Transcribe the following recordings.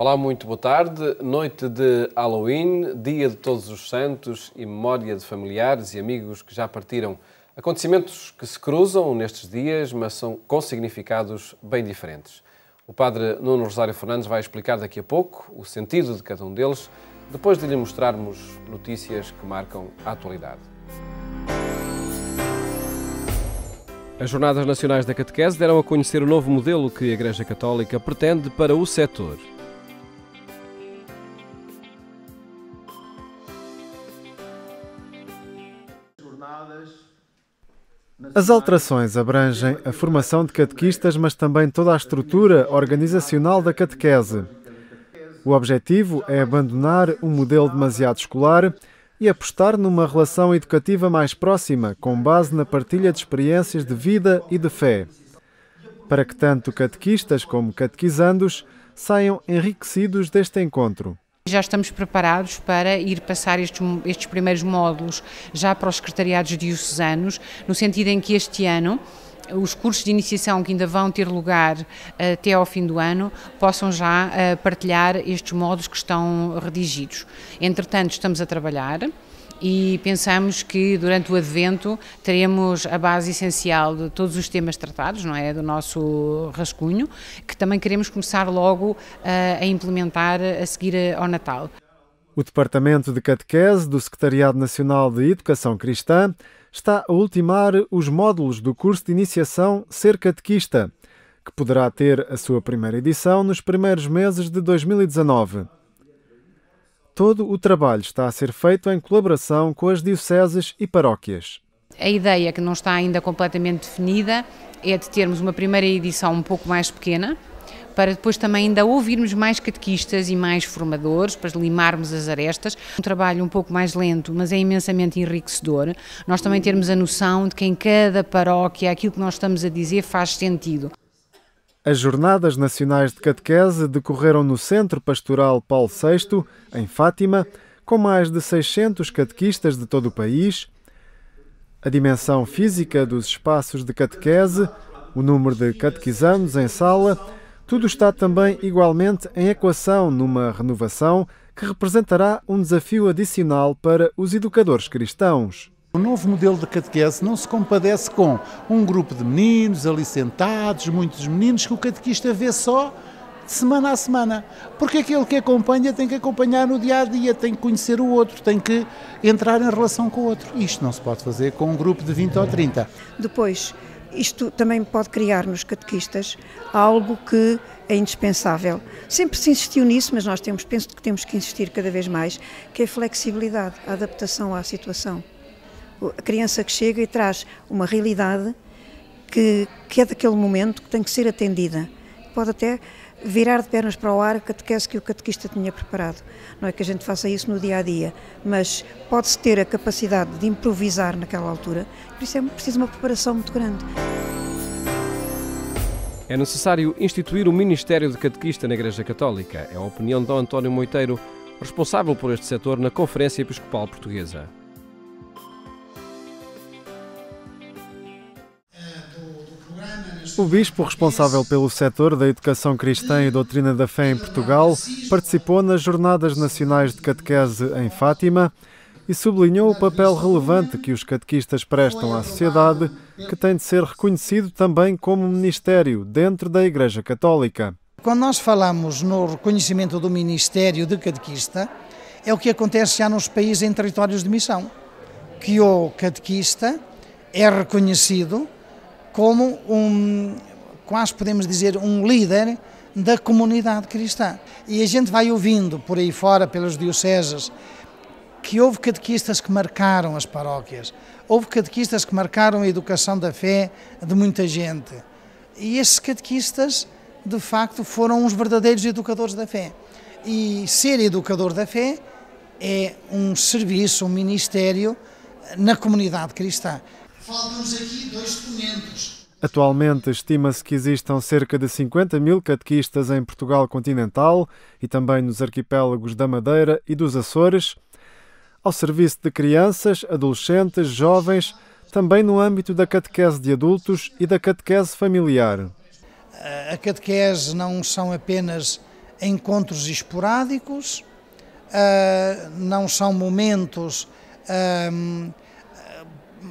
Olá, muito boa tarde. Noite de Halloween, dia de Todos os Santos e memória de familiares e amigos que já partiram. Acontecimentos que se cruzam nestes dias, mas são com significados bem diferentes. O padre Nuno Rosário Fernandes vai explicar daqui a pouco o sentido de cada um deles, depois de lhe mostrarmos notícias que marcam a atualidade. As Jornadas Nacionais da Catequese deram a conhecer o novo modelo que a Igreja Católica pretende para o setor. As alterações abrangem a formação de catequistas, mas também toda a estrutura organizacional da catequese. O objetivo é abandonar um modelo demasiado escolar e apostar numa relação educativa mais próxima, com base na partilha de experiências de vida e de fé, para que tanto catequistas como catequizandos saiam enriquecidos deste encontro. Já estamos preparados para ir passar estes primeiros módulos já para os secretariados diocesanos, no sentido em que este ano os cursos de iniciação que ainda vão ter lugar até ao fim do ano possam já partilhar estes módulos que estão redigidos. Entretanto, estamos a trabalhar e pensamos que durante o Advento teremos a base essencial de todos os temas tratados, não é, do nosso rascunho, que também queremos começar logo a implementar a seguir ao Natal. O Departamento de Catequese do Secretariado Nacional de Educação Cristã está a ultimar os módulos do curso de iniciação Ser Catequista, que poderá ter a sua primeira edição nos primeiros meses de 2019. Todo o trabalho está a ser feito em colaboração com as dioceses e paróquias. A ideia, que não está ainda completamente definida, é de termos uma primeira edição um pouco mais pequena, para depois também ainda ouvirmos mais catequistas e mais formadores, para limarmos as arestas. Um trabalho um pouco mais lento, mas é imensamente enriquecedor. Nós também termos a noção de que em cada paróquia aquilo que nós estamos a dizer faz sentido. As Jornadas Nacionais de Catequese decorreram no Centro Pastoral Paulo VI, em Fátima, com mais de 600 catequistas de todo o país. A dimensão física dos espaços de catequese, o número de catequizandos em sala, tudo está também igualmente em equação numa renovação que representará um desafio adicional para os educadores cristãos. O novo modelo de catequese não se compadece com um grupo de meninos ali sentados, muitos meninos, que o catequista vê só de semana a semana. Porque aquele que acompanha tem que acompanhar no dia a dia, tem que conhecer o outro, tem que entrar em relação com o outro. Isto não se pode fazer com um grupo de 20 ou 30. Depois, isto também pode criar nos catequistas algo que é indispensável. Sempre se insistiu nisso, mas nós penso que temos que insistir cada vez mais, que é a flexibilidade, a adaptação à situação. A criança que chega e traz uma realidade que é daquele momento, que tem que ser atendida. Pode até virar de pernas para o ar a catequese que o catequista tinha preparado. Não é que a gente faça isso no dia a dia, mas pode-se ter a capacidade de improvisar naquela altura. Por isso é preciso uma preparação muito grande. É necessário instituir o Ministério de Catequista na Igreja Católica. É a opinião de Dom António Moiteiro, responsável por este setor na Conferência Episcopal Portuguesa. O bispo responsável pelo setor da educação cristã e doutrina da fé em Portugal participou nas Jornadas Nacionais de Catequese em Fátima e sublinhou o papel relevante que os catequistas prestam à sociedade, que tem de ser reconhecido também como ministério dentro da Igreja Católica. Quando nós falamos no reconhecimento do ministério de catequista, é o que acontece já nos países em territórios de missão, que o catequista é reconhecido como quase podemos dizer, um líder da comunidade cristã. E a gente vai ouvindo por aí fora, pelas dioceses, que houve catequistas que marcaram as paróquias, houve catequistas que marcaram a educação da fé de muita gente. E esses catequistas, de facto, foram os verdadeiros educadores da fé. E ser educador da fé é um serviço, um ministério na comunidade cristã. Faltam-nos aqui dois documentos. Atualmente estima-se que existam cerca de 50 mil catequistas em Portugal continental e também nos arquipélagos da Madeira e dos Açores, ao serviço de crianças, adolescentes, jovens, também no âmbito da catequese de adultos e da catequese familiar. A catequese não são apenas encontros esporádicos, não são momentos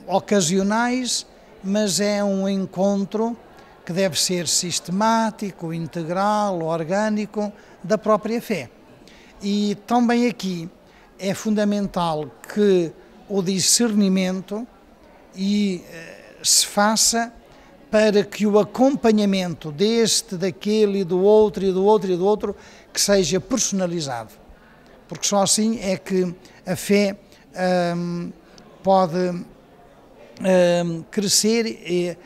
ocasionais, mas é um encontro que deve ser sistemático, integral, orgânico, da própria fé. E também aqui é fundamental que o discernimento se faça para que o acompanhamento deste, daquele e do outro e do outro e do outro, que seja personalizado. Porque só assim é que a fé pode crescer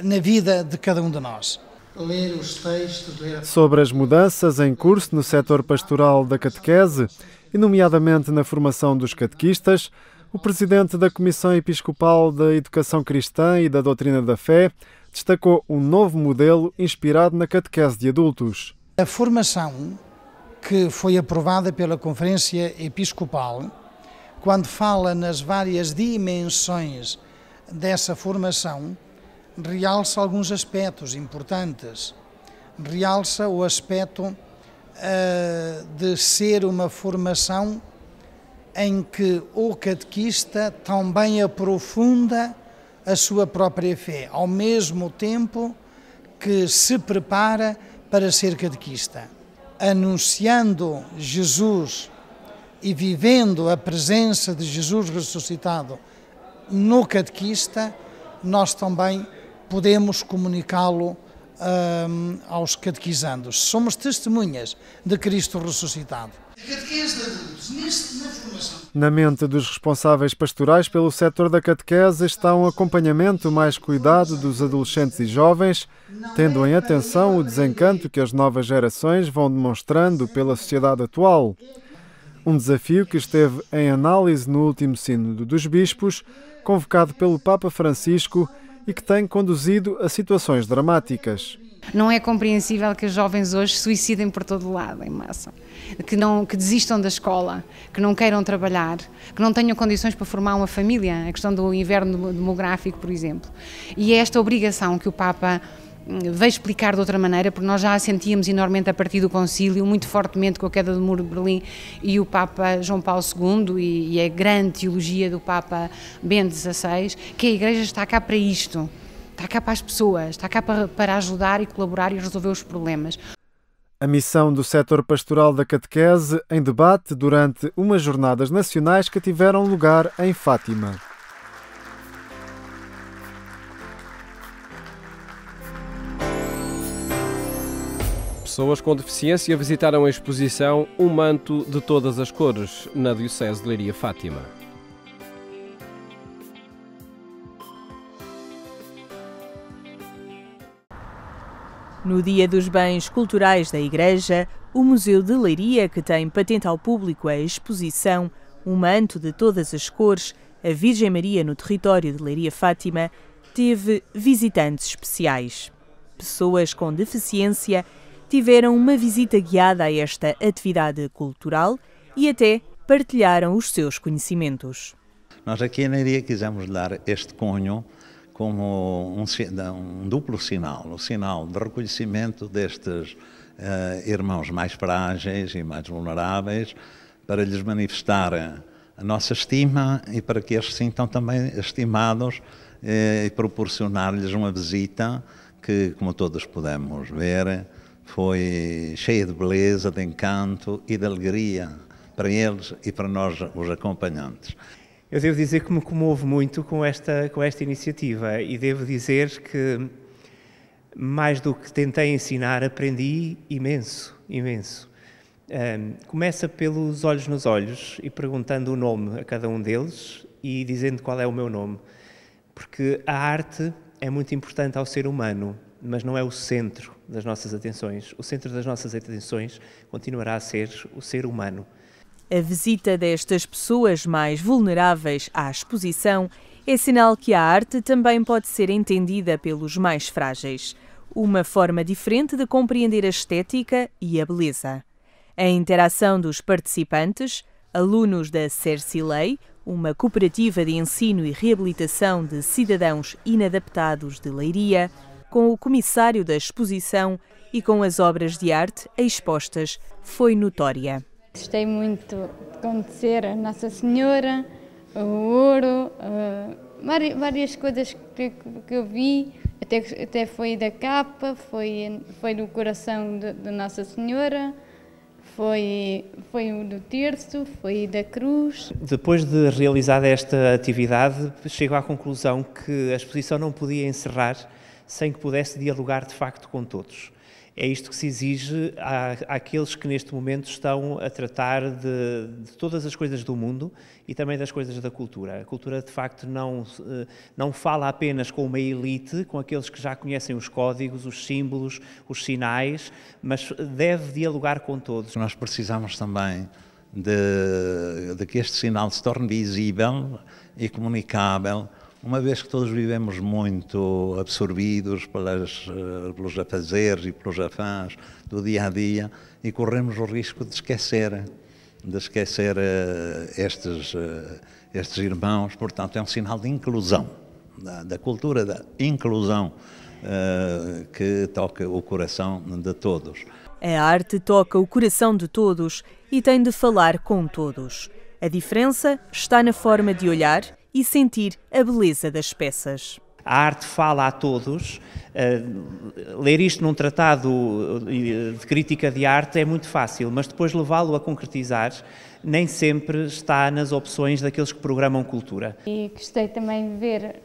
na vida de cada um de nós. Ler os textos, Sobre as mudanças em curso no setor pastoral da catequese, e nomeadamente na formação dos catequistas, o presidente da Comissão Episcopal da Educação Cristã e da Doutrina da Fé destacou um novo modelo inspirado na catequese de adultos. A formação que foi aprovada pela Conferência Episcopal, quando fala nas várias dimensões dessa formação, realça alguns aspectos importantes. Realça o aspecto de ser uma formação em que o catequista também aprofunda a sua própria fé, ao mesmo tempo que se prepara para ser catequista. Anunciando Jesus e vivendo a presença de Jesus ressuscitado no catequista, nós também podemos comunicá-lo aos catequizandos. Somos testemunhas de Cristo ressuscitado. A catequese de adultos, na formação. Na mente dos responsáveis pastorais pelo setor da catequese está um acompanhamento mais cuidado dos adolescentes e jovens, tendo em atenção o desencanto que as novas gerações vão demonstrando pela sociedade atual. Um desafio que esteve em análise no último Sínodo dos Bispos, convocado pelo Papa Francisco e que tem conduzido a situações dramáticas. Não é compreensível que os jovens hoje se suicidem por todo o lado, em massa. Que desistam da escola, que não queiram trabalhar, que não tenham condições para formar uma família, a questão do inverno demográfico, por exemplo. E é esta obrigação que o Papa veio explicar de outra maneira, porque nós já a sentíamos enormemente a partir do concílio, muito fortemente com a queda do Muro de Berlim e o Papa João Paulo II e a grande teologia do Papa Bento XVI, que a Igreja está cá para isto. Está cá para as pessoas, está cá para ajudar e colaborar e resolver os problemas. A missão do setor pastoral da catequese em debate durante umas jornadas nacionais que tiveram lugar em Fátima. Pessoas com deficiência visitaram a exposição Um Manto de Todas as Cores, na Diocese de Leiria Fátima. No Dia dos Bens Culturais da Igreja, o Museu de Leiria, que tem patente ao público a exposição Um Manto de Todas as Cores, a Virgem Maria no território de Leiria Fátima, teve visitantes especiais. Pessoas com deficiência tiveram uma visita guiada a esta atividade cultural e até partilharam os seus conhecimentos. Nós aqui em Leiria quisemos dar este cunho como um duplo sinal, o sinal de reconhecimento destes irmãos mais frágeis e mais vulneráveis, para lhes manifestar a nossa estima e para que eles se sintam também estimados e proporcionar-lhes uma visita que, como todos pudemos ver, foi cheia de beleza, de encanto e de alegria para eles e para nós, os acompanhantes. Eu devo dizer que me comovo muito com esta iniciativa e devo dizer que, mais do que tentei ensinar, aprendi imenso. Começa pelos olhos nos olhos e perguntando o nome a cada um deles e dizendo qual é o meu nome. Porque a arte é muito importante ao ser humano, mas não é o centro das nossas atenções. O centro das nossas atenções continuará a ser o ser humano. A visita destas pessoas mais vulneráveis à exposição é sinal que a arte também pode ser entendida pelos mais frágeis. Uma forma diferente de compreender a estética e a beleza. A interação dos participantes, alunos da Cercilei, uma cooperativa de ensino e reabilitação de cidadãos inadaptados de Leiria, com o comissário da exposição e com as obras de arte expostas foi notória. Gostei muito de conhecer a Nossa Senhora, o ouro, várias coisas que eu vi, até foi da capa, foi do coração de Nossa Senhora, foi o do terço, foi da cruz. Depois de realizada esta atividade, chego à conclusão que a exposição não podia encerrar sem que pudesse dialogar de facto com todos. É isto que se exige àqueles que neste momento estão a tratar de todas as coisas do mundo e também das coisas da cultura. A cultura de facto não fala apenas com uma elite, com aqueles que já conhecem os códigos, os símbolos, os sinais, mas deve dialogar com todos. Nós precisamos também de que este sinal se torne visível e comunicável, uma vez que todos vivemos muito absorvidos pelos afazeres e pelos afãs do dia-a-dia e corremos o risco de esquecer estes irmãos. Portanto, é um sinal de inclusão, da cultura da inclusão que toca o coração de todos. A arte toca o coração de todos e tem de falar com todos. A diferença está na forma de olhar e sentir a beleza das peças. A arte fala a todos. Ler isto num tratado de crítica de arte é muito fácil, mas depois levá-lo a concretizar nem sempre está nas opções daqueles que programam cultura. E gostei também de ver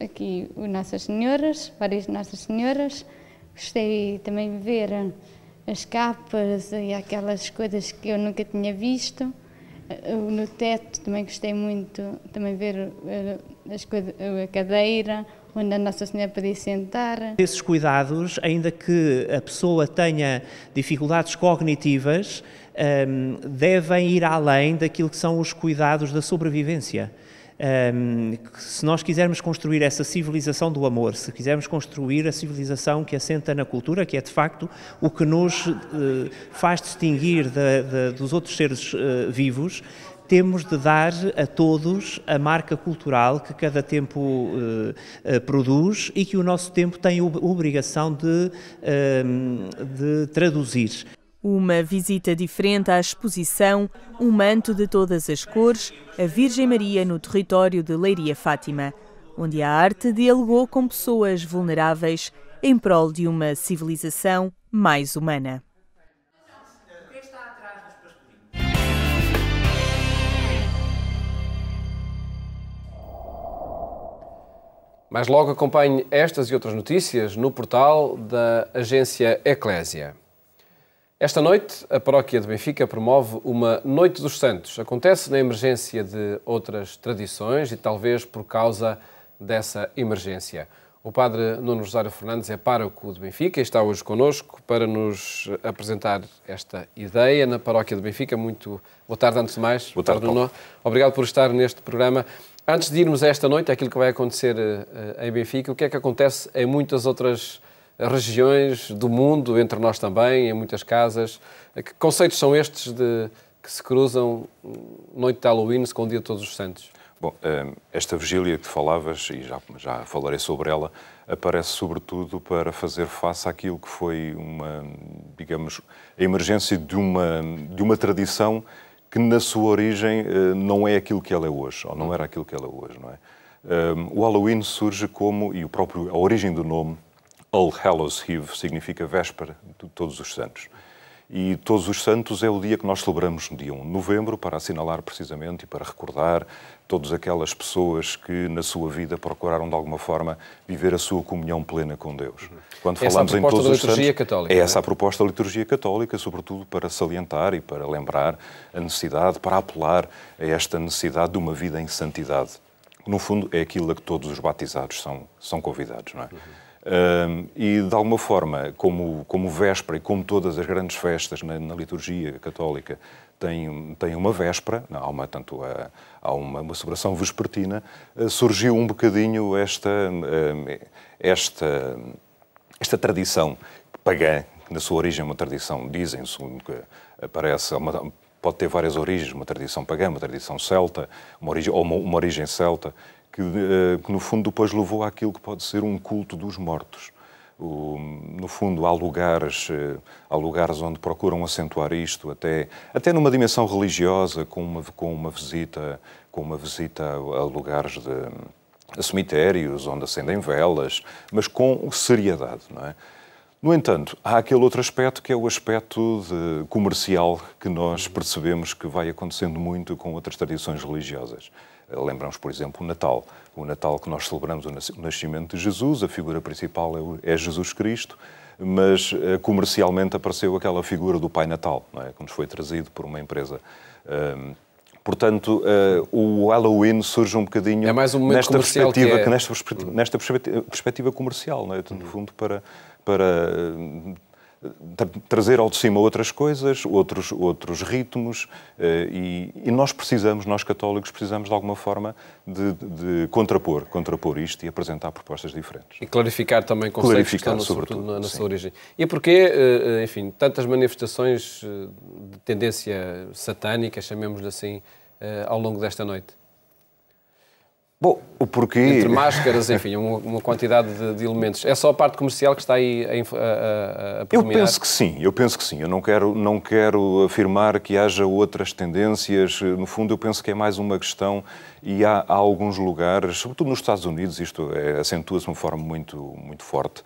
aqui Nossas Senhoras, várias Nossas Senhoras. Gostei também de ver as capas e aquelas coisas que eu nunca tinha visto. No teto também gostei muito, também ver a cadeira, onde a Nossa Senhora podia sentar. Esses cuidados, ainda que a pessoa tenha dificuldades cognitivas, devem ir além daquilo que são os cuidados da sobrevivência. Se nós quisermos construir essa civilização do amor, se quisermos construir a civilização que assenta na cultura, que é de facto o que nos faz distinguir dos outros seres vivos, temos de dar a todos a marca cultural que cada tempo produz e que o nosso tempo tem a obrigação de traduzir. Uma visita diferente à exposição Um Manto de Todas as Cores, a Virgem Maria no território de Leiria Fátima, onde a arte dialogou com pessoas vulneráveis em prol de uma civilização mais humana. Mais logo acompanhe estas e outras notícias no portal da agência Eclésia. Esta noite, a Paróquia de Benfica promove uma Noite dos Santos. Acontece na emergência de outras tradições e talvez por causa dessa emergência. O padre Nuno Rosário Fernandes é pároco de Benfica e está hoje connosco para nos apresentar esta ideia na Paróquia de Benfica. Muito boa tarde, antes de mais. Boa tarde, Nuno. Obrigado por estar neste programa. Antes de irmos a esta noite, aquilo que vai acontecer em Benfica, o que é que acontece em muitas outras regiões do mundo, entre nós também, em muitas casas? Que conceitos são estes que se cruzam noite de Halloween com o Dia de Todos os Santos? Bom, esta vigília que falavas, e já falarei sobre ela, aparece sobretudo para fazer face àquilo que foi a emergência de uma tradição que na sua origem não é aquilo que ela é hoje, ou não era aquilo que ela é hoje, não é? O Halloween surge como, e a origem do nome, All Hallows Eve, significa véspera de Todos os Santos. E Todos os Santos é o dia que nós celebramos no dia 1 de novembro para assinalar precisamente e para recordar todas aquelas pessoas que na sua vida procuraram de alguma forma viver a sua comunhão plena com Deus. Quando falamos em Todos os Santos, é essa a proposta da liturgia católica, sobretudo para salientar e para lembrar a necessidade, para apelar a esta necessidade de uma vida em santidade. No fundo, é aquilo a que todos os batizados são convidados, não é? E, de alguma forma, como véspera e como todas as grandes festas na liturgia católica têm uma véspera, há uma celebração vespertina, surgiu um bocadinho esta tradição pagã, que na sua origem é uma tradição, dizem, segundo que aparece, pode ter várias origens, uma tradição pagã, uma tradição celta, uma origem celta, que no fundo depois levou àquilo que pode ser um culto dos mortos. No fundo, há lugares onde procuram acentuar isto, até numa dimensão religiosa, com uma visita a lugares a cemitérios, onde acendem velas, mas com seriedade, não é? No entanto, há aquele outro aspecto que é o aspecto comercial que nós percebemos que vai acontecendo muito com outras tradições religiosas. Lembramos, por exemplo, o Natal. O Natal que nós celebramos o nascimento de Jesus, a figura principal é Jesus Cristo, mas comercialmente apareceu aquela figura do Pai Natal, não é? Que nos foi trazido por uma empresa. Portanto, o Halloween surge um bocadinho nesta perspectiva comercial, não é? No fundo, para trazer ao de cima outras coisas, outros ritmos, e nós católicos, precisamos de alguma forma de contrapor isto e apresentar propostas diferentes. E clarificar também conceitos que estão sobretudo na sua origem. E porquê, enfim, tantas manifestações de tendência satânica, chamemos-lhe assim, ao longo desta noite? Bom, o porquê... Entre máscaras, enfim, uma quantidade de elementos. É só a parte comercial que está aí a predominar? Eu penso que sim. Eu não quero afirmar que haja outras tendências. No fundo, eu penso que é mais uma questão, e há alguns lugares, sobretudo nos Estados Unidos, isto acentua-se de uma forma muito, muito forte.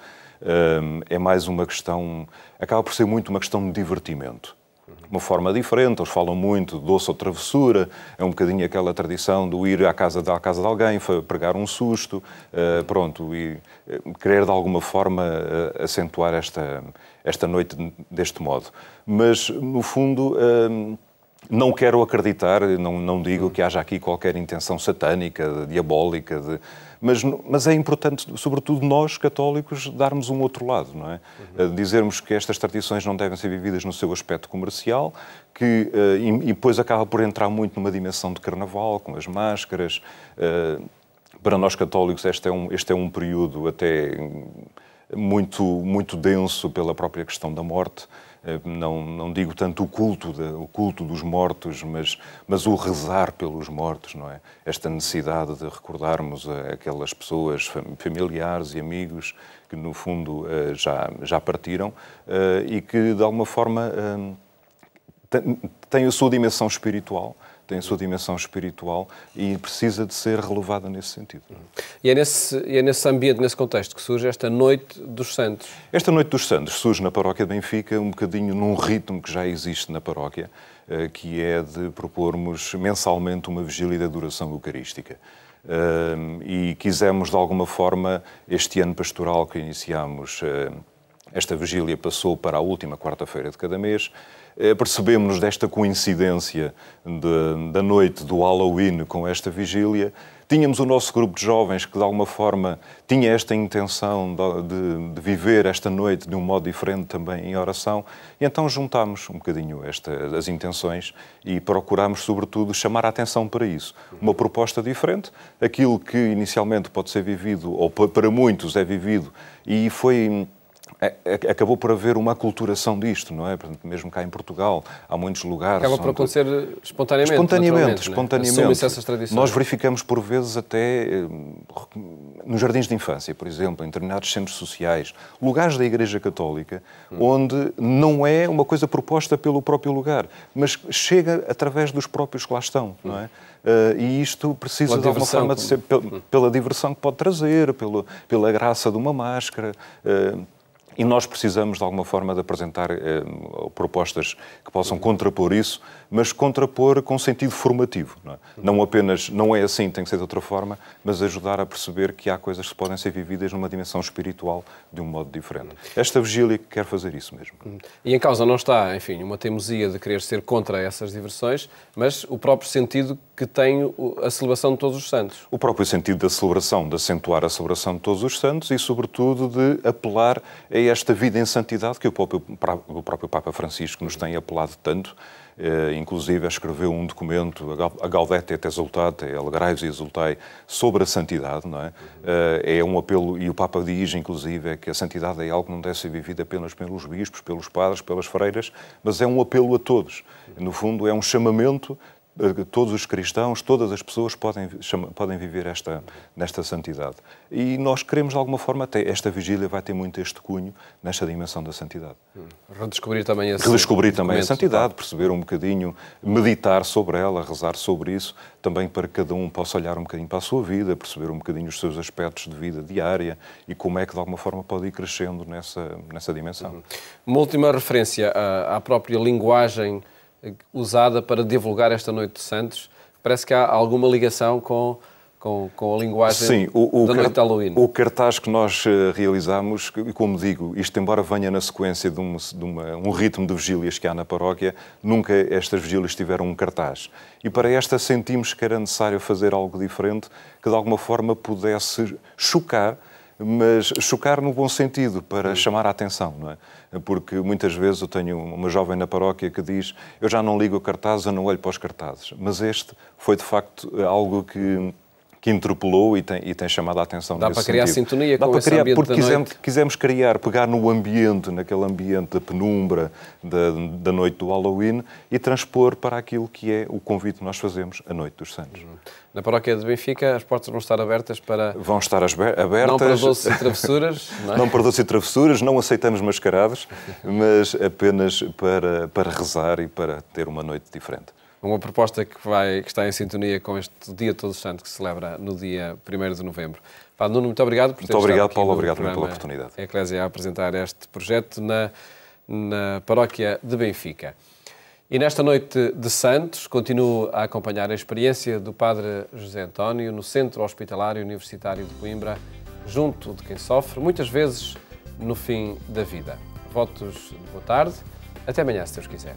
É mais uma questão... Acaba por ser muito uma questão de divertimento. De uma forma diferente, eles falam muito de doce ou travessura, é um bocadinho aquela tradição de ir à casa de alguém, pregar um susto, e querer de alguma forma acentuar esta noite deste modo. Mas, no fundo, não quero acreditar, não digo que haja aqui qualquer intenção satânica, diabólica, mas é importante, sobretudo nós, católicos, darmos um outro lado, não é? Dizermos que estas tradições não devem ser vividas no seu aspecto comercial, e depois acaba por entrar muito numa dimensão de carnaval, com as máscaras. Para nós católicos este é um período até muito, muito denso pela própria questão da morte. Não digo tanto o culto dos mortos, mas o rezar pelos mortos, não é? Esta necessidade de recordarmos aquelas pessoas, familiares e amigos que, no fundo, já partiram e que, de alguma forma, têm a sua dimensão espiritual. E precisa de ser relevada nesse sentido. E é nesse ambiente, nesse contexto, que surge esta Noite dos Santos. Esta Noite dos Santos surge na paróquia de Benfica um bocadinho num ritmo que já existe na paróquia, que é de propormos mensalmente uma vigília de adoração eucarística. E quisemos, de alguma forma, este ano pastoral que iniciámos, esta vigília passou para a última quarta-feira de cada mês. Percebemos-nos desta coincidência da noite do Halloween com esta vigília. Tínhamos o nosso grupo de jovens que, de alguma forma, tinha esta intenção de viver esta noite de um modo diferente também em oração. E então juntámos um bocadinho as intenções e procurámos, sobretudo, chamar a atenção para isso. Uma proposta diferente, aquilo que inicialmente pode ser vivido, ou para muitos é vivido, e acabou por haver uma aculturação disto, não é? Mesmo cá em Portugal, há muitos lugares... Acaba por acontecer espontaneamente. Assumem-se essas tradições. Nós verificamos, por vezes, até nos jardins de infância, por exemplo, em determinados centros sociais, lugares da Igreja Católica, onde não é uma coisa proposta pelo próprio lugar, mas chega através dos próprios que lá estão, não é? E isto precisa, de alguma forma, de ser pela diversão que pode trazer, pela graça de uma máscara... E nós precisamos, de alguma forma, de apresentar propostas que possam contrapor isso, mas contrapor com sentido formativo. Não é? Não apenas, não é assim, tem que ser de outra forma, mas ajudar a perceber que há coisas que podem ser vividas numa dimensão espiritual de um modo diferente. Esta vigília quer fazer isso mesmo. E em causa não está, enfim, uma teimosia de querer ser contra essas diversões, mas o próprio sentido que tem a celebração de todos os santos. O próprio sentido da celebração, de acentuar a celebração de todos os santos e, sobretudo, de apelar a esta vida em santidade que o próprio Papa Francisco nos tem apelado tanto. Inclusive escreveu um documento, a Gaudete et Exsultate, Alegrai-vos e Exultai, sobre a santidade, não é? É um apelo, e o Papa diz, inclusive, que a santidade é algo que não deve ser vivido apenas pelos bispos, pelos padres, pelas freiras, mas é um apelo a todos. No fundo, é um chamamento todos os cristãos, todas as pessoas podem viver nesta santidade. E nós queremos, de alguma forma, até esta vigília vai ter muito este cunho nesta dimensão da santidade. Redescobrir também a santidade, perceber um bocadinho, meditar sobre ela, rezar sobre isso, também para que cada um possa olhar um bocadinho para a sua vida, perceber um bocadinho os seus aspectos de vida diária e como é que, de alguma forma, pode ir crescendo nessa dimensão. Uma última referência à própria linguagem usada para divulgar esta Noite de Santos. Parece que há alguma ligação com a linguagem da Noite de Halloween. O cartaz que nós realizamos, e como digo, isto embora venha na sequência de um ritmo de vigílias que há na paróquia, nunca estas vigílias tiveram um cartaz. E para esta sentimos que era necessário fazer algo diferente, que de alguma forma pudesse chocar, mas chocar no bom sentido, para chamar a atenção, não é? Porque muitas vezes eu tenho uma jovem na paróquia que diz: eu já não ligo a cartazes, eu não olho para os cartazes. Mas este foi, de facto, algo que interpelou e tem chamado a atenção nesse sentido. Dá para criar sintonia com esse ambiente porque da noite? quisemos pegar no ambiente, naquele ambiente da penumbra da noite do Halloween e transpor para aquilo que é o convite que nós fazemos, a Noite dos Santos. Na paróquia de Benfica, as portas vão estar abertas para... Vão estar abertas. Não para doces e travessuras, não é? Não para doces e travessuras, não aceitamos mascarados, mas apenas para rezar e para ter uma noite diferente. Uma proposta que está em sintonia com este Dia Todos os Santos, que se celebra no dia 1º de novembro. Padre Nuno, muito obrigado por ter estado aqui. Muito obrigado, Paulo. Obrigado pela oportunidade. A Eclésia a apresentar este projeto na paróquia de Benfica. E nesta Noite de Santos, continuo a acompanhar a experiência do Padre José António no Centro Hospitalar Universitário de Coimbra, junto de quem sofre, muitas vezes no fim da vida. Votos de boa tarde. Até amanhã, se Deus quiser.